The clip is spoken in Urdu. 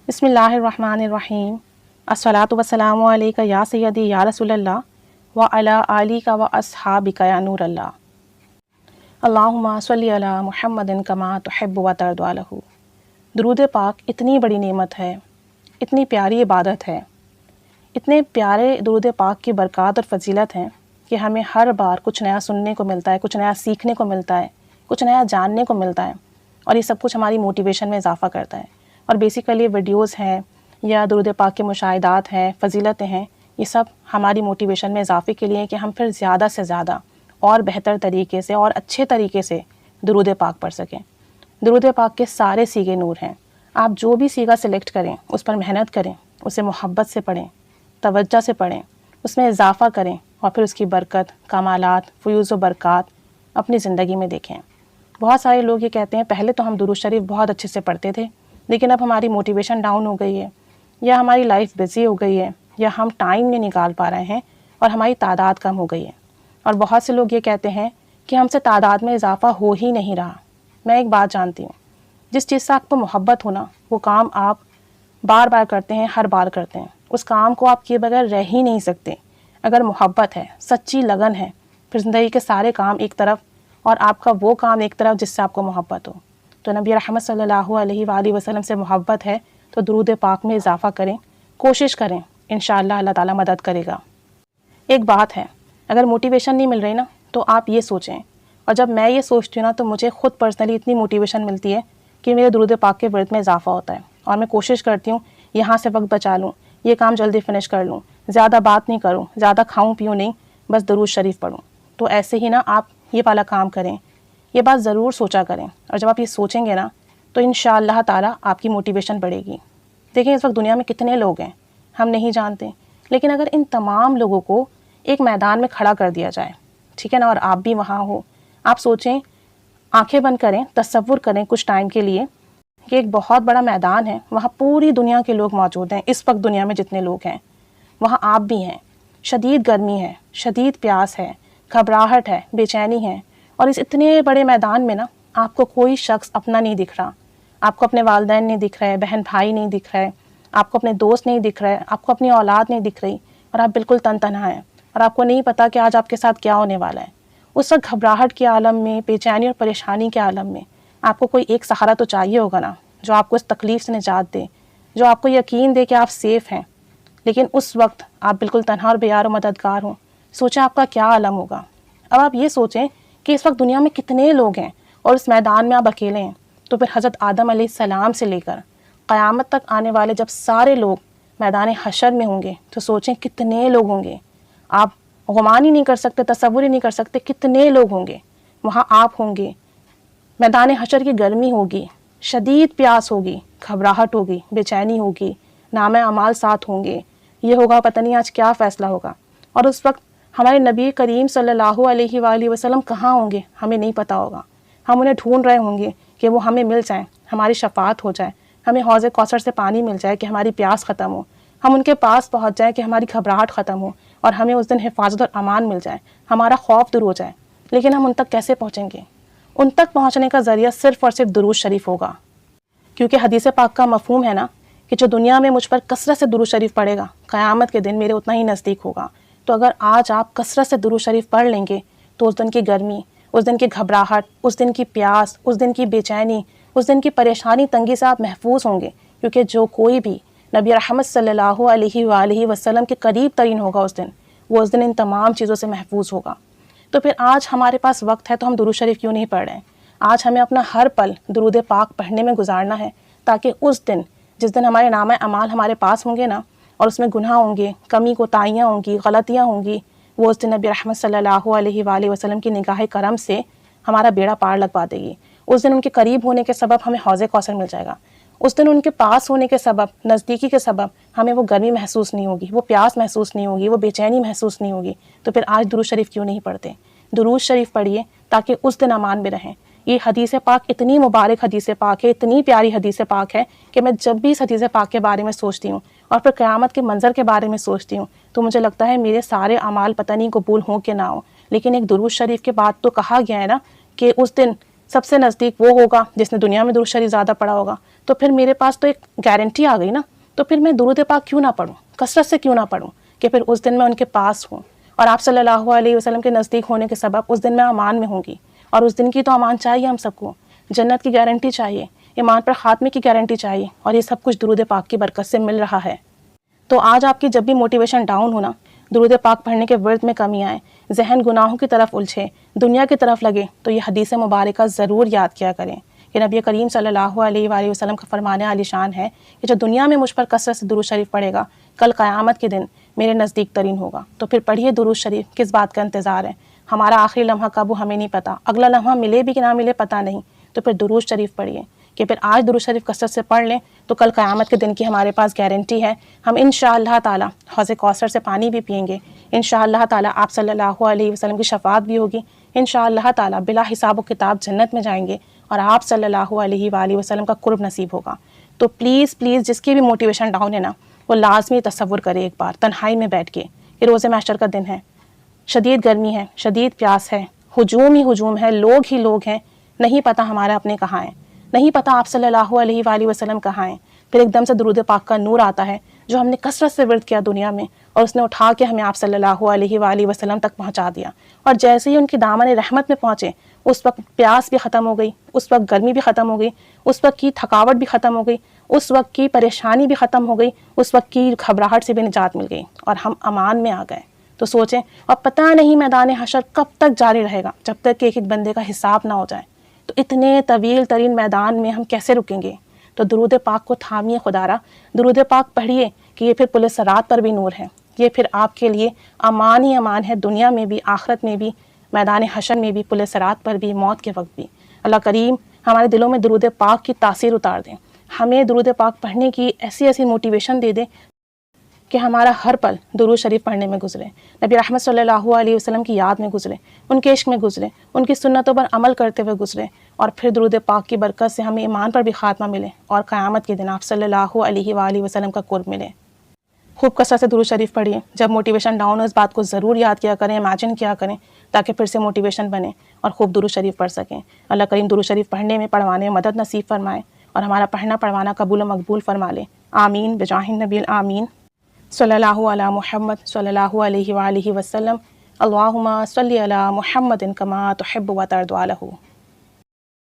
بسم اللہ الرحمن الرحیم الصلاۃ والسلام علیک یا سیدی یا رسول اللہ وعلی آلک و اصحابک یا نور اللہ اللہم صلی علی محمد کما تحب و ترضی عنہ۔ درود پاک اتنی بڑی نعمت ہے، اتنی پیاری عبادت ہے، اتنے پیارے درود پاک کی برکات اور فضیلت ہیں کہ ہمیں ہر بار کچھ نیا سننے کو ملتا ہے، کچھ نیا سیکھنے کو ملتا ہے، کچھ نیا جاننے کو ملتا ہے، اور یہ سب کچھ ہماری موٹیویشن میں اضافہ کرتا ہے۔ اور بیسیکلی ویڈیوز ہیں یا درود پاک کے مشاہدات ہیں، فضیلتیں ہیں، یہ سب ہماری موٹیویشن میں اضافے کے لیے کہ ہم پھر زیادہ سے زیادہ اور بہتر طریقے سے اور اچھے طریقے سے درود پاک پڑھ سکیں۔ درود پاک کے سارے سیغے نور ہیں، آپ جو بھی سیغہ سلیکٹ کریں اس پر محنت کریں، اسے محبت سے پڑھیں، توجہ سے پڑھیں، اس میں اضافہ کریں اور پھر اس کی برکت، کمالات، فیوز و برکات اپنی زندگی میں دیکھیں۔ بہت سارے لوگ یہ کہتے ہیں پہلے تو ہم درود شریف بہت اچھے سے پڑھتے تھے، لیکن اب ہماری موٹیویشن ڈاؤن ہو گئی ہے، یا ہماری لائف بزی ہو گئی ہے، یا ہم ٹائم نہیں نکال پا رہے ہیں اور ہماری تعداد کم ہو گئی ہے۔ اور بہت سے لوگ یہ کہتے ہیں کہ ہم سے تعداد میں اضافہ ہو ہی نہیں رہا۔ میں ایک بات جانتی ہوں، جس چیز سے آپ کو محبت ہونا، وہ کام آپ بار بار کرتے ہیں، ہر بار کرتے ہیں، اس کام کو آپ کیے بغیر رہ ہی نہیں سکتے۔ اگر محبت ہے، سچی لگن ہے، پھر زندگی کے سارے کام ایک طرف اور آپ کا وہ کام ایک طرف جس سے آپ کو محبت ہو۔ تو نبی رحمت صلی اللہ علیہ وآلہ وسلم سے محبت ہے تو درود پاک میں اضافہ کریں، کوشش کریں، انشاءاللہ اللہ تعالیٰ مدد کرے گا۔ ایک بات ہے، اگر موٹیویشن نہیں مل رہی نا تو آپ یہ سوچیں، اور جب میں یہ سوچتی ہوں نا تو مجھے خود پرسنلی اتنی موٹیویشن ملتی ہے کہ میرے درود پاک کے ورد میں اضافہ ہوتا ہے، اور میں کوشش کرتی ہوں یہاں سے وقت بچا لوں، یہ کام جلدی فنش کر لوں، زیادہ بات نہیں کروں، زیادہ کھاؤں پیوں نہیں، بس درود شریف پڑھوں۔ تو ایسے ہی نا آپ یہ والا کام کریں، یہ بات ضرور سوچا کریں، اور جب آپ یہ سوچیں گے نا تو انشاءاللہ تعالیٰ آپ کی موٹیویشن بڑھے گی۔ دیکھیں اس وقت دنیا میں کتنے لوگ ہیں ہم نہیں جانتے، لیکن اگر ان تمام لوگوں کو ایک میدان میں کھڑا کر دیا جائے، ٹھیک ہے نا، اور آپ بھی وہاں ہو، آپ سوچیں، آنکھیں بند کریں، تصور کریں کچھ ٹائم کے لیے کہ ایک بہت بڑا میدان ہے، وہاں پوری دنیا کے لوگ موجود ہیں، اس وقت دنیا میں جتنے لوگ ہیں وہاں آپ بھی ہیں، شدید گرمی ہے، شدید پیاس ہے، گھبراہٹ ہے، بے چینی ہے، اور اس اتنے بڑے میدان میں نا آپ کو کوئی شخص اپنا نہیں دکھ رہا، آپ کو اپنے والدین نہیں دکھ رہے، بہن بھائی نہیں دکھ رہے، آپ کو اپنے دوست نہیں دکھ رہے، آپ کو اپنی اولاد نہیں دکھ رہی، اور آپ بالکل تن تنہا ہیں، اور آپ کو نہیں پتا کہ آج آپ کے ساتھ کیا ہونے والا ہے۔ اس وقت گھبراہٹ کے عالم میں، بے چینی اور پریشانی کے عالم میں آپ کو کوئی ایک سہارا تو چاہیے ہوگا نا، جو آپ کو اس تکلیف سے نجات دے، جو آپ کو یقین دے کہ آپ سیف ہیں۔ لیکن اس وقت آپ بالکل تنہا اور بیار و مددگار ہوں، سوچیں آپ کا کیا عالم ہوگا۔ اب آپ یہ سوچیں کہ اس وقت دنیا میں کتنے لوگ ہیں اور اس میدان میں آپ اکیلے ہیں، تو پھر حضرت آدم علیہ السلام سے لے کر قیامت تک آنے والے جب سارے لوگ میدان حشر میں ہوں گے تو سوچیں کتنے لوگ ہوں گے۔ آپ گمان ہی نہیں کر سکتے، تصور ہی نہیں کر سکتے کتنے لوگ ہوں گے وہاں۔ آپ ہوں گے، میدان حشر کی گرمی ہوگی، شدید پیاس ہوگی، گھبراہٹ ہوگی، بے چینی ہوگی، نامہ اعمال ساتھ ہوں گے، یہ ہوگا پتہ نہیں آج کیا فیصلہ ہوگا۔ اور اس وقت ہمارے نبی کریم صلی اللہ علیہ وآلہ وسلم کہاں ہوں گے ہمیں نہیں پتہ ہوگا۔ ہم انہیں ڈھونڈ رہے ہوں گے کہ وہ ہمیں مل جائیں، ہماری شفاعت ہو جائے، ہمیں حوض کوثر سے پانی مل جائے کہ ہماری پیاس ختم ہو، ہم ان کے پاس پہنچ جائیں کہ ہماری گھبراہٹ ختم ہو، اور ہمیں اس دن حفاظت اور امان مل جائے، ہمارا خوف دور ہو جائے۔ لیکن ہم ان تک کیسے پہنچیں گے؟ ان تک پہنچنے کا ذریعہ صرف اور صرف درود شریف ہوگا، کیونکہ حدیث پاک کا مفہوم ہے نا کہ جو دنیا میں مجھ پر کثرت سے درود شریف پڑھے گا قیامت کے دن میرے اتنا ہی نزدیک ہوگا۔ تو اگر آج آپ کثرت سے درود شریف پڑھ لیں گے تو اس دن کی گرمی، اس دن کی گھبراہٹ، اس دن کی پیاس، اس دن کی بے چینی، اس دن کی پریشانی تنگی سے آپ محفوظ ہوں گے، کیونکہ جو کوئی بھی نبی رحمت صلی اللہ علیہ وآلہ وسلم کے قریب ترین ہوگا اس دن، وہ اس دن ان تمام چیزوں سے محفوظ ہوگا۔ تو پھر آج ہمارے پاس وقت ہے تو ہم درود شریف کیوں نہیں پڑھ رہے ہیں؟ آج ہمیں اپنا ہر پل درود پاک پڑھنے میں گزارنا ہے، تاکہ اس دن جس دن ہمارے نامہ اعمال ہمارے پاس ہوں گے نا، اور اس میں گناہ ہوں گے، کمی کوتاہیاں ہوں گی، غلطیاں ہوں گی، وہ اس دن نبی رحمت صلی اللہ علیہ وآلہ وسلم کی نگاہ کرم سے ہمارا بیڑا پار لگوا دے گی۔ اس دن ان کے قریب ہونے کے سبب ہمیں حوض کوثر مل جائے گا، اس دن ان کے پاس ہونے کے سبب، نزدیکی کے سبب ہمیں وہ گرمی محسوس نہیں ہوگی، وہ پیاس محسوس نہیں ہوگی، وہ بے چینی محسوس نہیں ہوگی۔ تو پھر آج درود شریف کیوں نہیں پڑھتے؟ درود شریف پڑھیے تاکہ اس دن امان میں رہیں۔ یہ حدیث پاک اتنی مبارک حدیث پاک ہے، اتنی پیاری حدیث پاک ہے کہ میں جب بھی اس حدیث پاک کے بارے میں سوچتی ہوں اور پھر قیامت کے منظر کے بارے میں سوچتی ہوں تو مجھے لگتا ہے میرے سارے اعمال پتہ نہیں قبول ہوں کہ نہ ہوں، لیکن ایک درود شریف کے بعد تو کہا گیا ہے نا کہ اس دن سب سے نزدیک وہ ہوگا جس نے دنیا میں درود شریف زیادہ پڑھا ہوگا. تو پھر میرے پاس تو ایک گارنٹی آ گئی نا, تو پھر میں درود پاک کیوں نہ پڑھوں, کثرت سے کیوں نہ پڑھوں, کہ پھر اس دن میں ان کے پاس ہوں, اور آپ صلی اللہ علیہ وسلم کے نزدیک ہونے کے سبب اس دن میں امان میں ہوں گی. اور اس دن کی تو امان چاہیے ہم سب کو, جنت کی گارنٹی چاہیے, ایمان پر خاتمے کی گارنٹی چاہیے, اور یہ سب کچھ درود پاک کی برکت سے مل رہا ہے. تو آج آپ کی جب بھی موٹیویشن ڈاؤن ہونا, درود پاک پڑھنے کے ورد میں کمی آئے, ذہن گناہوں کی طرف الجھے, دنیا کی طرف لگے, تو یہ حدیث مبارکہ ضرور یاد کیا کریں. یہ نبی کریم صلی اللہ علیہ وآلہ وسلم کا فرمان عالی شان ہے کہ جو دنیا میں مجھ پر کثرت سے درود شریف پڑھے گا, کل قیامت کے دن میرے نزدیک ترین ہوگا. تو پھر پڑھیے درود شریف, کس بات کا انتظار ہے؟ ہمارا آخری لمحہ کب وہ ہمیں نہیں پتہ, اگلا لمحہ ملے بھی کہ نہ ملے پتہ نہیں. تو پھر درود شریف پڑھیے, کہ پھر آج درود شریف کثرت سے پڑھ لیں تو کل قیامت کے دن کی ہمارے پاس گارنٹی ہے. ہم انشاءاللہ تعالی حوض کوثر سے پانی بھی پئیں گے, انشاءاللہ تعالی آپ صلی اللہ علیہ وسلم کی شفاعت بھی ہوگی, انشاءاللہ تعالی بلا حساب و کتاب جنت میں جائیں گے, اور آپ صلی اللہ علیہ وآلہ وسلم کا قرب نصیب ہوگا. تو پلیز پلیز جس کی بھی موٹیویشن ڈاؤن ہے نا, وہ لازمی تصور کرے ایک بار تنہائی میں بیٹھ کے کہ روز محشر کا دن ہے, شدید گرمی ہے, شدید پیاس ہے, ہجوم ہی ہجوم ہے, لوگ ہی لوگ ہیں, نہیں پتہ ہمارا اپنے کہاں ہیں, نہیں پتہ آپ صلی اللہ علیہ وآلہ وسلم کہاں ہیں. پھر ایک دم سے درود پاک کا نور آتا ہے جو ہم نے کثرت سے ورد کیا دنیا میں, اور اس نے اٹھا کے ہمیں آپ صلی اللہ علیہ وآلہ وسلم تک پہنچا دیا. اور جیسے ہی ان کی دامن رحمت میں پہنچے, اس وقت پیاس بھی ختم ہو گئی, اس وقت گرمی بھی ختم ہو گئی, اس وقت کی تھکاوٹ بھی ختم ہو گئی, اس وقت کی پریشانی بھی ختم ہو گئی, اس وقت کی گھبراہٹ سے بھی نجات مل گئی, اور ہم امان میں آ گئے. تو سوچیں, اور پتہ نہیں میدان حشر کب تک جاری رہے گا, جب تک کہ ایک ایک بندے کا حساب نہ ہو جائے. تو اتنے طویل ترین میدان میں ہم کیسے رکیں گے؟ تو درود پاک کو تھامیے خدارا, درود پاک پڑھیے, کہ یہ پھر پل صراط پر بھی نور ہے, یہ پھر آپ کے لیے امان ہی امان ہے, دنیا میں بھی, آخرت میں بھی, میدان حشر میں بھی, پل صراط پر بھی, موت کے وقت بھی. اللہ کریم ہمارے دلوں میں درود پاک کی تاثیر اتار دیں, ہمیں درود پاک پڑھنے کی ایسی ایسی موٹیویشن دے دیں کہ ہمارا ہر پل درود شریف پڑھنے میں گزرے, نبی رحمت صلی اللہ علیہ وسلم کی یاد میں گزرے, ان کے عشق میں گزرے, ان کی سنتوں پر عمل کرتے ہوئے گزرے, اور پھر درود پاک کی برکت سے ہمیں ایمان پر بھی خاتمہ ملے, اور قیامت کے دن آپ صلی اللہ علیہ وآلہ وسلم کا قرب ملے. خوب کثرت سے درود شریف پڑھیے, جب موٹیویشن ڈاؤن ہو اس بات کو ضرور یاد کیا کریں, امیجن کیا کریں, تاکہ پھر سے موٹیویشن بنے اور خوب درود شریف پڑھ سکیں. اللہ کریم درود شریف پڑھنے میں, پڑھوانے میں مدد نصیب فرمائے, اور ہمارا پڑھنا پڑھوانا قبول و مقبول فرما لے. آمین بجاہ النبی الآمین. صلی اللہ علی محمد صلی اللہ علیہ وآلہ وسلم. اللہم صلی علی محمد کما تحب و ترضی.